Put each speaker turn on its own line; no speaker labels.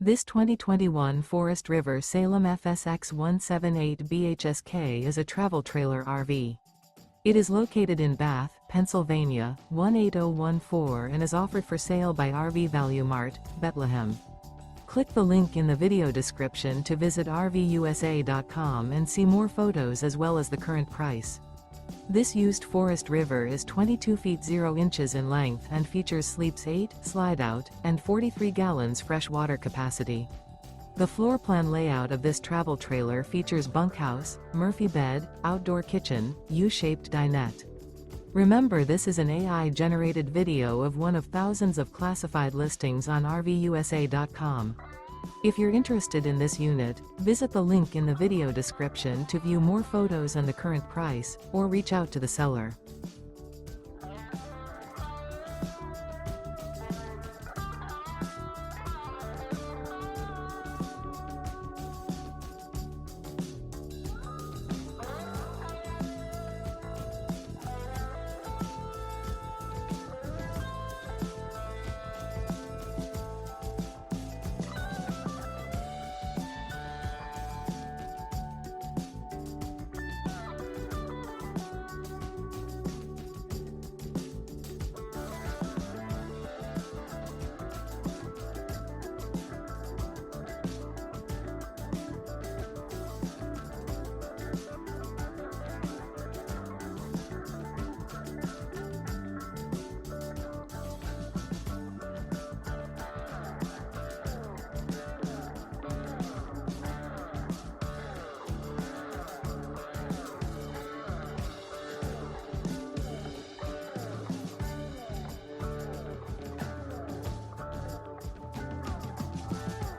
This 2021 Forest River Salem FSX 178 BHSK is a travel trailer RV. It is located in Bath, Pennsylvania, 18014 and is offered for sale by RV Value Mart, Behtlehem. Click the link in the video description to visit RVUSA.com and see more photos as well as the current price. This used Forest River is 22 feet 0 inches in length and features sleeps 8, Slideout, and 43 gallons fresh water capacity. The floor plan layout of this travel trailer features bunkhouse, Murphy bed, outdoor kitchen, U-shaped dinette. Remember, this is an AI-generated video of one of thousands of classified listings on RVUSA.com. If you're interested in this unit, visit the link in the video description to view more photos and the current price, or reach out to the seller.